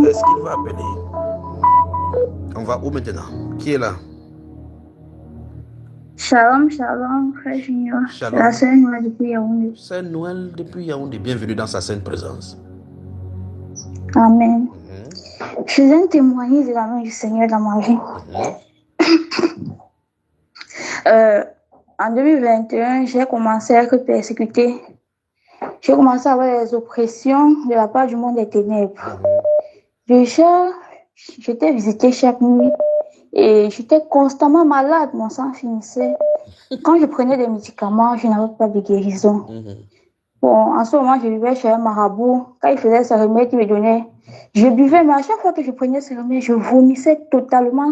est-ce qu'il va appeler? On va où maintenant? Qui est là? Shalom, shalom, frère Junior. C'est la Shalom. sœur Noël depuis Yaoundé. C'est Noël depuis Yaoundé. Bienvenue dans sa sainte présence. Amen. Je viens de témoigner de la main du Seigneur dans ma vie. En 2021, j'ai commencé à être persécutée. J'ai commencé à avoir des oppressions de la part du monde des ténèbres. Déjà, j'étais visitée chaque nuit et j'étais constamment malade. Mon sang finissait. Quand je prenais des médicaments, je n'avais pas de guérison. Bon, en ce moment, je vivais chez un marabout. Quand il faisait ses remèdes, il me donnait. Je buvais, mais à chaque fois que je prenais ces remèdes, je vomissais totalement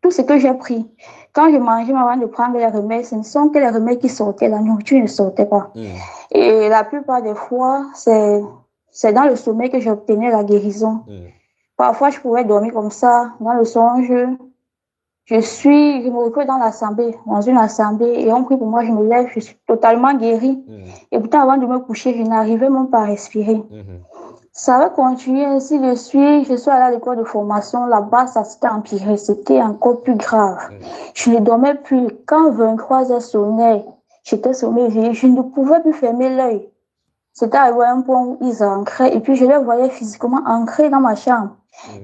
tout ce que j'ai pris. Quand je mangeais avant de prendre les remèdes, ce ne sont que les remèdes qui sortaient, la nourriture ne sortait pas. Et la plupart des fois, c'est dans le sommeil que j'obtenais la guérison. Parfois, je pouvais dormir comme ça, dans le songe. Je me retrouve dans une assemblée, et on prie pour moi, je me lève, je suis totalement guérie. Et pourtant, avant de me coucher, je n'arrivais même pas à respirer. Ça va continuer ainsi de suite. Je suis allée à l'école de formation. Là-bas, ça s'était empiré. C'était encore plus grave. Je ne dormais plus. Quand 23 heures sonnaient, j'étais sommeil. Je ne pouvais plus fermer l'œil. C'était à un point où ils entraient. Et puis, je les voyais physiquement ancrés dans ma chambre.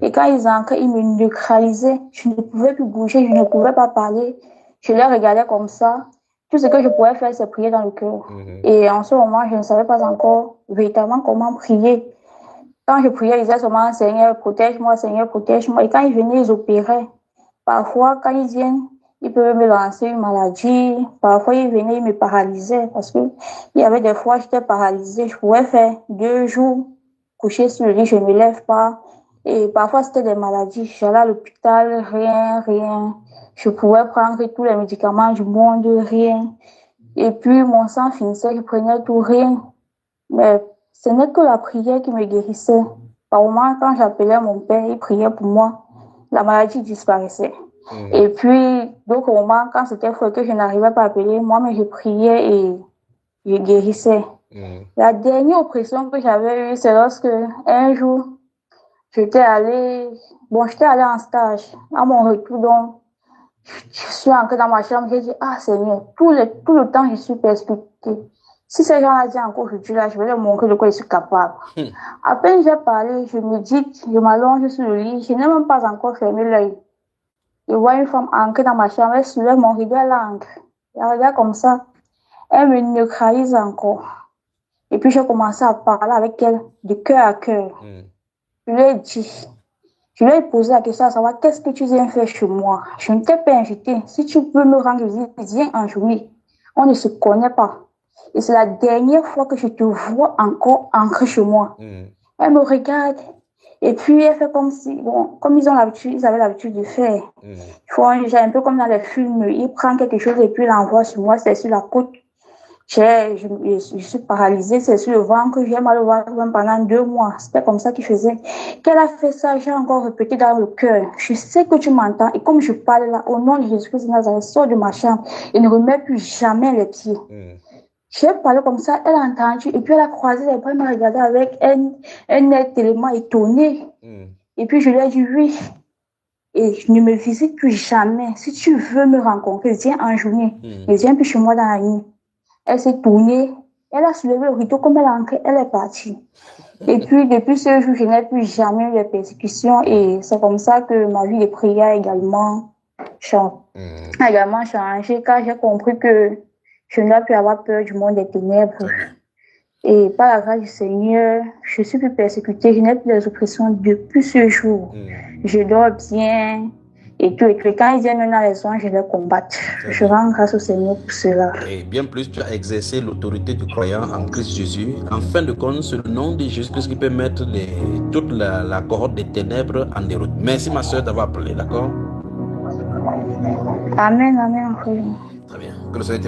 Et quand ils entraient, ils me neutralisaient. Je ne pouvais plus bouger. Je ne pouvais pas parler. Je les regardais comme ça. Tout ce que je pouvais faire, c'est prier dans le cœur. Et en ce moment, je ne savais pas encore véritablement comment prier. Quand je priais, ils disaient seulement Seigneur, protège-moi, Seigneur, protège-moi. Et quand ils venaient, ils opéraient. Parfois, quand ils viennent, ils peuvent me lancer une maladie. Parfois, ils venaient, ils me paralysaient parce que il y avait des fois, j'étais paralysée. Je pouvais faire 2 jours coucher sur le lit, je ne me lève pas. Et parfois, c'était des maladies. J'allais à l'hôpital, rien. Je pouvais prendre tous les médicaments du monde, rien. Et puis, mon sang finissait, je prenais tout, rien. Mais ce n'est que la prière qui me guérissait. Par moment, quand j'appelais mon père, il priait pour moi. La maladie disparaissait. Et puis, d'autres moments, quand c'était fort que je n'arrivais pas à appeler, moi-même, je priais et je guérissais. La dernière oppression que j'avais eue, c'est lorsque, un jour, j'étais allée en stage. À mon retour, donc, je suis entrée dans ma chambre, j'ai dit, ah, Seigneur, tout le temps, je suis persécutée. Si ces gens-là disent encore aujourd'hui, là, je vais leur montrer de quoi je suis capable. À peine j'ai parlé, je médite, je m'allonge sur le lit, je n'ai même pas encore fermé l'œil. Je vois une femme ancrée dans ma chambre, elle soulève mon rideau, elle ancre. Elle regarde comme ça, elle me neutralise encore. Et puis j'ai commencé à parler avec elle de cœur à cœur. Je lui ai dit, je lui ai posé la question à savoir qu'est-ce que tu viens faire chez moi. Je ne t'ai pas invité. Si tu peux me rendre visite, viens en journée. On ne se connaît pas. Et c'est la dernière fois que je te vois encore ancré chez moi. Elle me regarde. Et puis, elle fait comme si, bon, comme ils avaient l'habitude de faire. Ils font un peu comme dans les films. Ils prennent quelque chose et puis l'envoient sur moi. C'est sur la côte. Je suis paralysée. C'est sur le ventre. J'ai mal au ventre même pendant 2 mois. C'était comme ça qu'ils faisaient. Qu'elle a fait ça, j'ai encore répété dans le cœur. Je sais que tu m'entends. Et comme je parle là, au nom de Jésus-Christ de Nazareth, sors de ma chambre et ne remets plus jamais les pieds. J'ai parlé comme ça, elle a entendu, et puis elle a croisé les bras, elle m'a regardé avec un air tellement étonné. Et puis je lui ai dit oui, et je ne me visite plus jamais. Si tu veux me rencontrer, viens en journée, ne viens plus chez moi dans la nuit. Elle s'est tournée, elle a soulevé le rideau, comme elle est entrée, elle est partie. Et puis depuis ce jour, je n'ai plus jamais eu de persécutions, et c'est comme ça que ma vie de prière a également changé, car j'ai compris que je ne dois plus avoir peur du monde des ténèbres. Et par la grâce du Seigneur, je suis plus persécutée, je n'ai plus les oppressions depuis ce jour. Je dors bien et tout. Et quand ils viennent dans les zones, je les combattre. Je rends grâce au Seigneur pour cela. Et bien plus, tu as exercé l'autorité du croyant en Christ Jésus. En fin de compte, c'est le nom de Jésus-Christ qui peut mettre toute la cohorte des ténèbres en déroute. Merci ma soeur d'avoir appelé, d'accord? Amen. Très bien. Que le Seigneur te